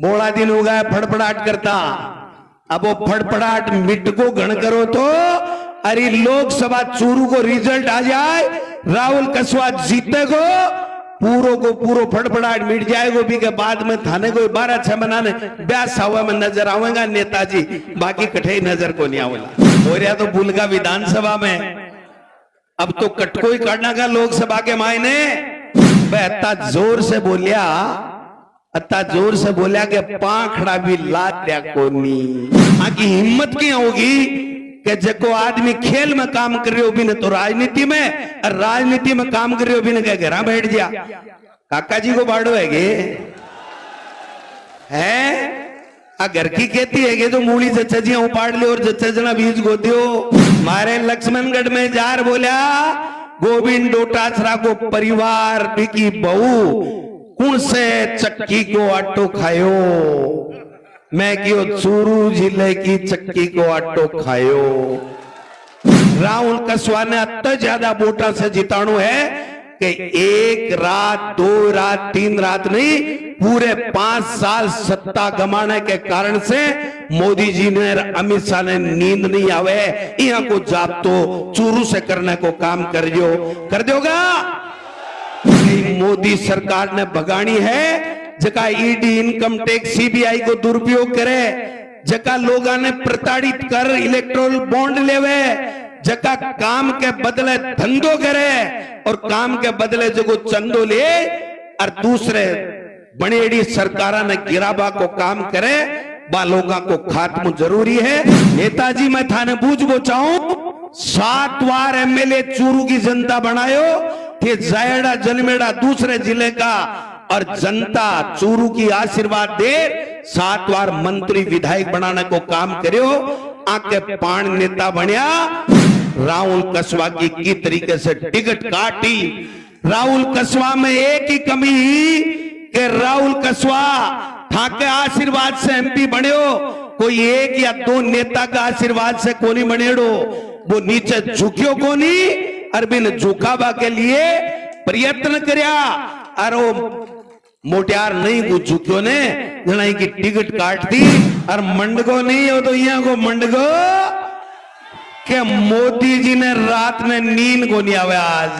बोला दिन हो गया फड़फड़ाहट करता। अब वो फड़फड़ाहट मिट को गण करो तो अरे लोकसभा चूरू को रिजल्ट आ जाए, राहुल कसवा जीतेगो, पूरो को पूरो फड़फड़ाहट मिट जाएगो। भी के बाद में थाने को 12-6 बनाने ब्यास हुआ में नजर आवेगा नेताजी, बाकी कठे नजर को नहीं आवेगा। हो रहा तो भूलगा विधानसभा में, अब तो कटको ही काटना का लोकसभा के मायने। अत्ता जोर से बोलिया, अत्ता जोर से बोलिया कि पाखड़ा भी लात्या कोनी। आकी हिम्मत क्या होगी कि जको आदमी खेल में काम कर रहे हो भी न तो राजनीति में, और राजनीति में काम कर रहे हो भी न क्या घर बैठ गया। काका जी को बाड़ो है घर की खेती है जो मूली जच्चा उपाड़ ले और जच्चा जना बीज गोदियो। मारे लक्ष्मणगढ़ में जार बोलिया गोविंद डोटासरा को परिवार की बहू कौन से चक्की को आटो खायो, मैं क्यों चूरू जिले की चक्की को आटो खायो। राहुल कसवा ने अत्य ज्यादा वोटा से जिताणु है कि 1 रात 2 रात 3 रात नहीं, पूरे 5 साल सत्ता गमाने के कारण से मोदी जी ने, अमित शाह ने नींद नहीं आवे यहाँ को जाप तो चूरू से करने को काम कर दोगा। मोदी सरकार ने भगानी है जका ईडी इनकम टैक्स सीबीआई को दुरुपयोग करे, जका लोगा ने प्रताड़ित कर इलेक्ट्रोल बॉन्ड लेवे, जका काम के बदले धंधो करे और काम के बदले जो चंदो ले, और दूसरे बनेड़ी सरकारा ने गिराबा को काम करे, बा लोगा को खात्म जरूरी है। नेताजी मैं थाने बूझ बोचाऊं 7 बार एमएलए चूरू की जनता बनायो थे, जायड़ा जन्मेड़ा दूसरे जिले का, और जनता चूरू की आशीर्वाद दे 7 बार मंत्री विधायक बनाने को काम करो। आके 5 नेता बनया, राहुल कसवा की तरीके से टिकट काटी। राहुल कसवा में एक ही कमी कि राहुल कसवा था के आशीर्वाद से एमपी बन्यो, कोई 1 या 2 नेता का आशीर्वाद से कोनी बनेड़ो। वो नीचे झुक्यो कोनी, अरबिन झुकावा के लिए प्रयत्न करया, और मोटियार नहीं वो झुक्यो ने जनाई की टिकट काट दी, और मंडगो नहीं हो तो यहाँ को मंडगो के मोदी जी ने रात में नींद को नहीं आवे। आज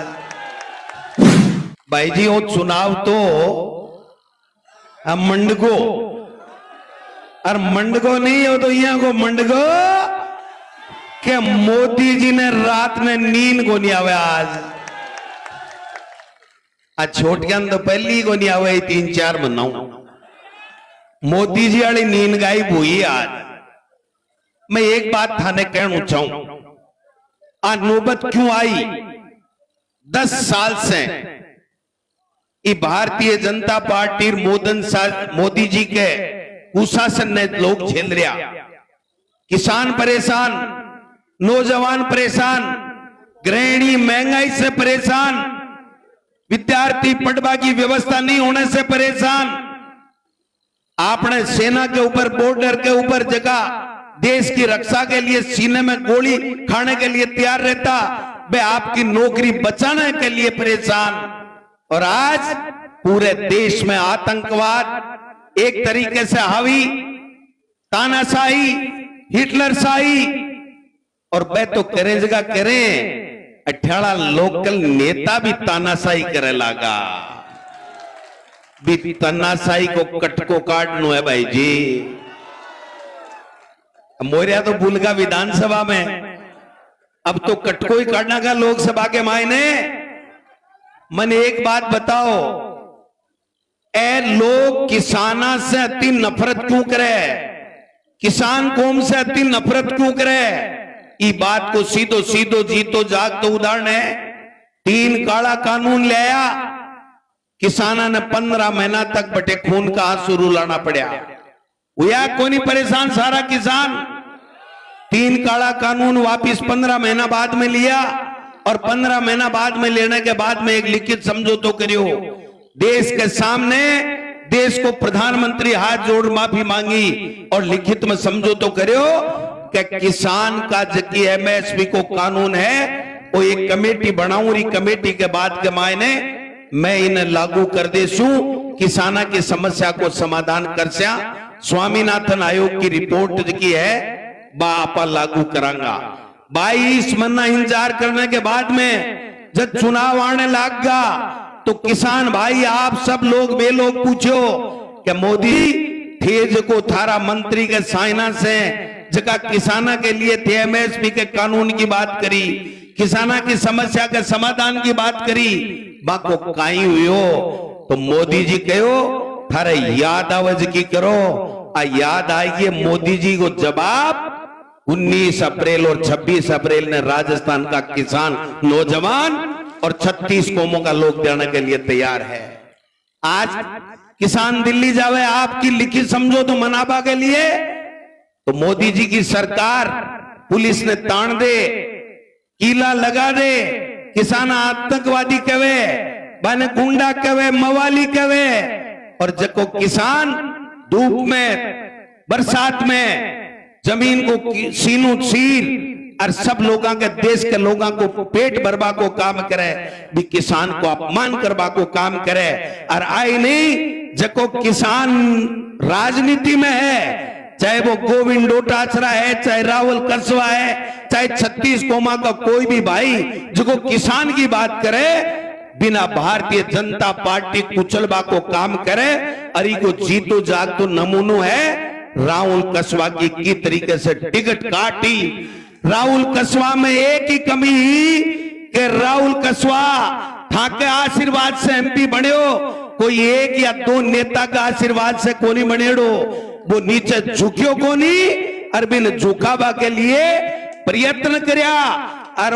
भाई जी वो चुनाव तो मंडगो, और मंडगो नहीं हो तो यहाँ को मंडगो के मोदी जी ने रात में नींद को नहीं आवे। आज छोटियां तो पहली को नहीं आवे 3-4 महीनों, मोदी जी वाली नींद गायब हुई। आज मैं एक बात थाने कहना चाहूं, आज नौबत क्यों आई? 10 साल से ये भारतीय जनता पार्टी मोदी जी के कुशासन ने लोग झेल रहा। किसान परेशान, नौजवान परेशान, गृहिणी महंगाई से परेशान, विद्यार्थी पढ़वा की व्यवस्था नहीं होने से परेशान। आपने सेना के ऊपर, बॉर्डर के ऊपर जगह देश की रक्षा के लिए सीने में गोली खाने के लिए तैयार रहता, वे आपकी नौकरी बचाने के लिए परेशान। और आज पूरे देश में आतंकवाद एक तरीके से हावी, तानाशाही, हिटलरशाही, और वे तो करे जगह करें, 18 लोकल नेता भी तानाशाही करे लगा। भी तानाशाही को कटको काटनो है भाई जी। मोरिया तो भूलगा विधानसभा में, अब तो कटको ही काटना का लोकसभा के मायने। मन एक बात बताओ, ए लोग किसाना से अति नफरत क्यों करे, किसान कौम से अति नफरत क्यों करे? ये बात को सीधो सीधो जीतो जाग तो उदाहरण है। 3 काला कानून ले आया, किसाना ने 15 महीना तक बटे खून का आंसू रुलाना पड़ा। हुआ कोनी परेशान सारा किसान। 3 काला कानून वापिस 15 महीना बाद में लिया, और 15 महीना बाद में लेने के बाद में एक लिखित समझौता करियो। देश के सामने देश को प्रधानमंत्री हाथ जोड़ माफी मांगी और लिखित में समझौता करियो कि किसान का जबकि एमएसपी को कानून है, वो एक कमेटी बनाऊंगी, कमेटी के बाद के मायने मैं इन्हें लागू कर देशू, किसाना की समस्या को समाधान कर स्या। स्वामीनाथन आयोग की रिपोर्ट की है बापा लागू करांगा। 22 महीना इंतजार करने के बाद में जब चुनाव आने लगा तो किसान भाई आप सब लोग वे लोग पूछो कि मोदी थे जो थारा मंत्री के साइना से जगह किसाना के लिए थे एमएसपी के कानून की बात करी, किसाना की समस्या के समाधान की बात करी, बाको काई हुई हो तो मोदी जी कहो थारे याद आवाज की करो। आ याद आएगी मोदी जी को जवाब 19 अप्रैल और 26 अप्रैल ने राजस्थान का किसान नौजवान और 36 कौमों का लोग देने के लिए तैयार है। आज किसान दिल्ली जावे आपकी लिखित समझौता तो मनाबा के लिए तो मोदी जी की सरकार पुलिस ने तान दे, कीला लगा दे, किसान आतंकवादी कहे, बने गुंडा कहे, मवाली कहे, और जको किसान धूप में बरसात में जमीन को सीनू सीर और सब लोगों के देश के लोगों को पेट भरवा को काम करे, भी किसान को अपमान करवा को काम करे। और आई नहीं जको किसान राजनीति में है, चाहे वो गोविंद डोटासरा है, चाहे राहुल कसवा है, चाहे 36 कौमा का कोई भी भाई जो किसान की बात करे, बिना भारतीय जनता पार्टी कुचलबा को काम करे। अरे को जीतो जाग तो नमूनो है राहुल कसवा की तरीके से टिकट काटी। राहुल कसवा में एक ही कमी ही कि राहुल कसवा था के आशीर्वाद से एमपी बने हो, कोई एक या दो नेता का आशीर्वाद से कोनी बनेड़ो, वो नीचे झुकियो कोनी और बिन झुकावा के लिए प्रयत्न करया। और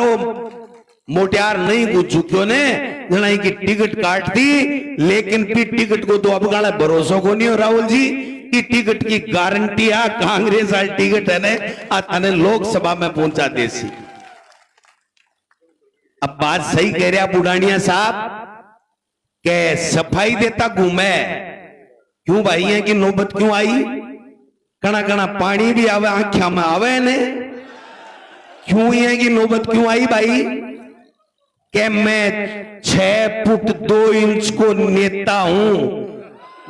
मोटियार नहीं को झुकियो ने जनाई की टिकट काट दी, लेकिन भी टिकट को तो अब गाला भरोसा को नहीं हो राहुल जी की टिकट की गारंटी है कांग्रेस वाली टिकट है ने लोकसभा में पहुंचा देसी। अब बात सही कह रहा बुढ़ानिया साहब के सफाई देता घूमे क्यों भाई है कि नौबत क्यों आई, कणा कणा पानी भी आवे आंखिया में आवे ने, क्यों है कि नौबत क्यों आई भाई कि मैं 6 फुट 2 इंच को नेता हूं।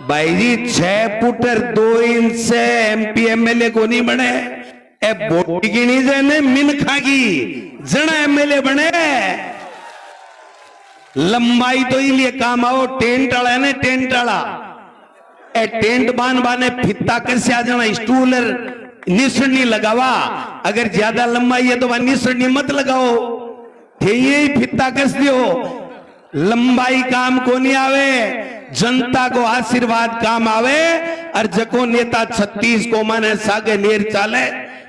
भाई जी 6 फुट 2 इंच से एमपी एमएलए को नहीं बने, ए बोटी की नहीं जने मिनखा की जना एमएलए बने। लंबाई तो इसलिए काम आओ टेंट वाला है ना, टेंट वाला ए टेंट बान बाने फित्ता कैसे आ जाना, स्टूल निसरनी लगावा, अगर ज्यादा लंबाई है तो वह निसरनी मत लगाओ, थे ये फित्ता कस दियो। लंबाई काम को नहीं आवे, जनता को आशीर्वाद काम आवे। और जको नेता 36 कोमा ने सागे लेर चाले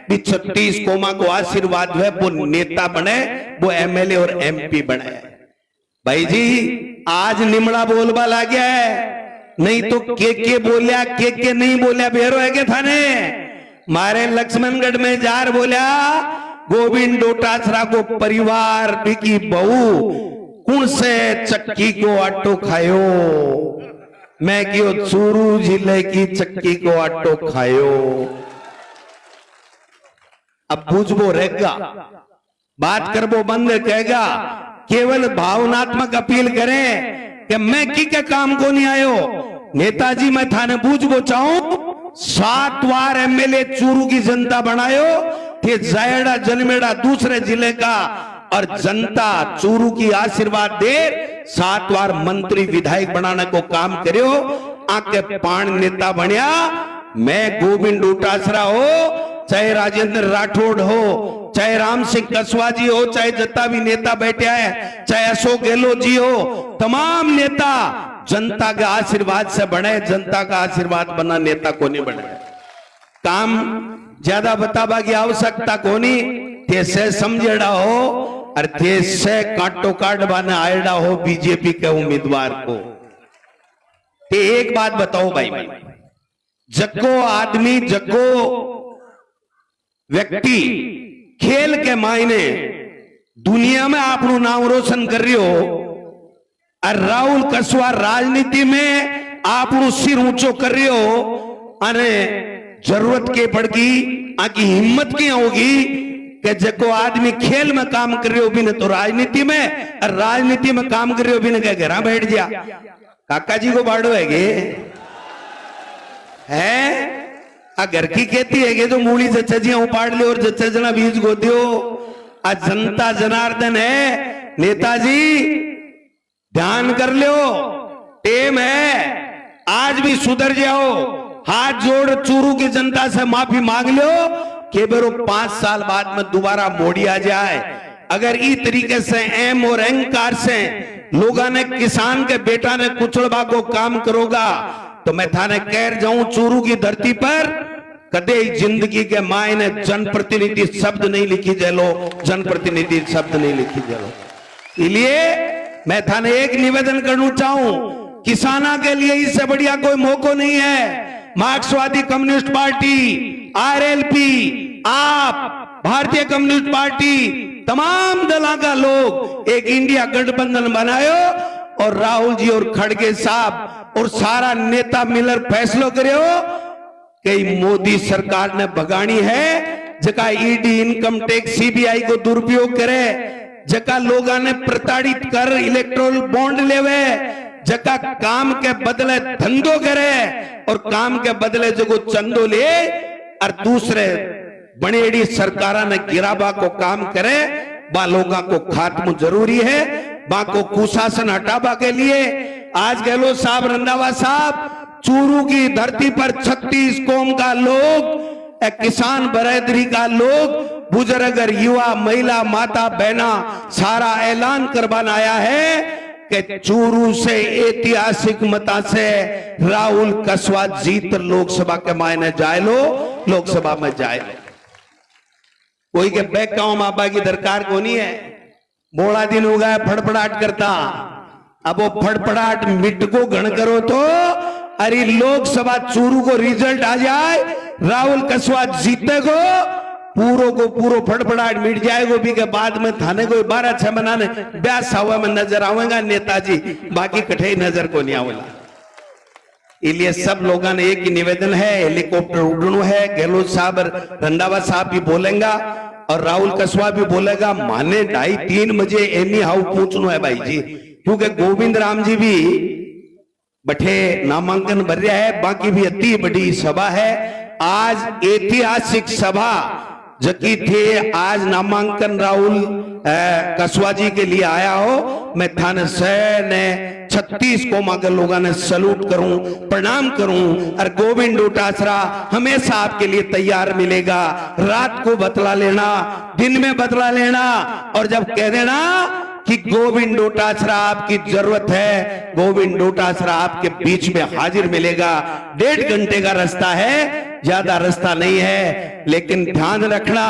भी 36 कोमा को आशीर्वाद है, वो नेता बने, वो एमएलए और एमपी बने। भाई जी आज निमड़ा बोलबा ला गया है, नहीं तो के बोलिया के नहीं बोलिया बेरो है के थाने मारे लक्ष्मणगढ़ में जार बोलिया गोविंद डोटासरा को परिवार की बहू कौन से चक्की को आटो खायो, मैं क्यों चूरू जिले की चक्की को आटो खायो। अब बुझबो रहेगा, बात करबो बंद कहेगा, केवल भावनात्मक अपील करें कि मैं की के काम को नहीं आयो। नेताजी मैं थाने बुझबो चाहूं 7 बार एमएलए चूरू की जनता बनायो थे, जायड़ा जन्मेड़ा दूसरे जिले का, और जनता चूरू की आशीर्वाद दे 7 बार मंत्री विधायक बनाने को काम करियो, आके पान नेता बनिया। मैं गोविंद डोटासरा हो, चाहे राजेंद्र राठौड़ हो, चाहे राम सिंह कसवा जी हो, चाहे जत्ता भी नेता बैठे है, चाहे अशोक गहलोत जी हो, तमाम नेता जनता के आशीर्वाद से बने, जनता का आशीर्वाद बना नेता को नहीं बने। काम ज्यादा बताबा की आवश्यकता को नहीं, थे से समझेड़ा हो और थे से काटो काट बाने आएड़ा हो बीजेपी के उम्मीदवार को। ते एक बात बताओ भाई, जग्गो आदमी जग्गो व्यक्ति खेल के मायने दुनिया में आपनो नाम रोशन कर रही हो, और राहुल कसवा राजनीति में आपनो सिर ऊंचो कर रही हो, अरे जरूरत के पड़गी आकी हिम्मत की होगी कि जको आदमी खेल में काम कर रहे हो भी ने तो राजनीति में, और राजनीति में काम कर रहे हो भी ने क्या घर बैठ जा। काका जी को बाड़ो है आ घर की खेती है तो मूली जच्चा उपाड़ ले और जच्चा जना बीज गो दियो। आज जनता जनार्दन है, नेताजी ध्यान कर लो, टेम है, आज भी सुधर जाओ। हाथ जोड़ चूरू की जनता से माफी मांग लो कि बेरो 5 साल बाद में दोबारा मोड़ी आ जाए। अगर इस तरीके से एम और अहंकार से लोगों ने किसान के बेटा ने कुचड़बा को काम करोगा तो मैं थाने कह जाऊं चूरू की धरती पर कदे जिंदगी के मायने जनप्रतिनिधि शब्द नहीं लिखी जेलो, जनप्रतिनिधि शब्द नहीं लिखी जेलो। इसलिए मैं थाने एक निवेदन करना चाहूं, किसाना के लिए इससे बढ़िया कोई मौका नहीं है। मार्क्सवादी कम्युनिस्ट पार्टी, आरएलपी, आप, भारतीय कम्युनिस्ट पार्टी, तमाम दलों का लोग एक इंडिया गठबंधन बनायो और राहुल जी और खड़गे साहब और सारा नेता मिलकर फैसलो करो कि मोदी सरकार ने भगानी है जका ईडी इनकम टैक्स सीबीआई को दुरुपयोग करे, जका लोगों ने प्रताड़ित कर इलेक्ट्रोल बॉन्ड लेवे, जका काम के बदले धंधो करे और काम के बदले जो चंदो ले और दूसरे बड़ेड़ी सरकारा ने गिराबा को काम करे, बा लोगों को खात्म जरूरी है। बा को कुशासन हटाबा के लिए आज गहलोत साहब, रंधावा साहब, चूरू की धरती पर 36 कौम का लोग, किसान बरादरी का लोग, बुजुर्ग, युवा, महिला, माता, बहना सारा ऐलान करवाना आया है कि चूरू से ऐतिहासिक मता से राहुल कसवा जीत लोकसभा के मायने जाए लो, लोकसभा में जाए लो। कोई के बैक गांव मापा की दरकार को नहीं है। बोला दिन हो गया फड़फड़ाहट करता, अब वो फड़फड़ाहट मिट को गण करो तो अरे लोकसभा चूरू को रिजल्ट आ जाए, राहुल कसवा जीतेगो, पूरो को पूरो फड़फड़ाहट मिट जाएगो। भी के बाद में थाने को 12-6 बनाने ब्यास हुआ में नजर आवेगा नेताजी, बाकी कठे नजर को नहीं आवेगा। इसलिए सब लोगों ने एक ही निवेदन है, हेलीकॉप्टर उड़नो है, गहलोत साहब, रंधावा साहब भी बोलेगा और राहुल कसवा भी बोलेगा, माने 2:30-3 बजे एनी हाउ पूछनो है भाई जी, क्योंकि गोविंद राम जी भी बठे नामांकन भर रहा है, बाकी भी अति बड़ी सभा है। आज ऐतिहासिक सभा जकी थे, आज नामांकन राहुल कसवा जी के लिए आया हो, मैं थाने से ने 36 कौमा के लोगों ने सलूट करूं, प्रणाम करूं और गोविंद डोटासरा हमेशा आपके लिए तैयार मिलेगा। रात को बतला लेना, दिन में बतला लेना और जब कह देना कि गोविंद डोटासरा आपकी जरूरत है, गोविंद डोटासरा आपके बीच में हाजिर मिलेगा। 1.5 घंटे का रास्ता है, ज्यादा रास्ता नहीं है, लेकिन ध्यान रखना,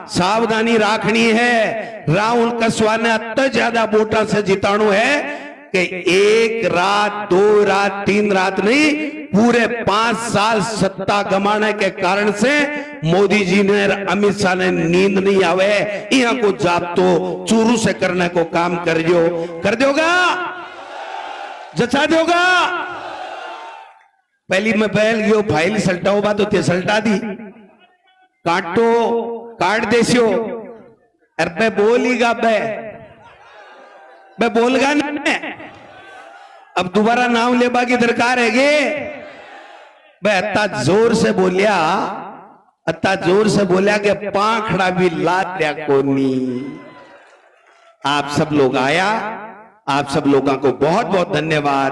सावधानी रखनी है। राहुल कसवा ने अत्य ज्यादा वोटा से जिताणु है कि 1 रात 2 रात 3 रात नहीं, पूरे 5 साल सत्ता गमाने के कारण से मोदी जी ने, अमित शाह ने नींद नहीं आवे, यहाँ को जाप तो चूरू से करने को काम कर दोगा, जचा दोगा। पहली में पहल यो फाइल सल्टाओ बा तो ते सल्टा दी, काटो काट देसियो, अरे बोलीगा बे बोलगा ना, अब दोबारा नाम लेबा की दरकार है गे। बे अत्ता जोर से बोलिया, अत्ता जोर से बोलिया कि पाखड़ा भी लाद दिया कोनी। आप सब लोग आया, आप सब लोगों को बहुत बहुत धन्यवाद।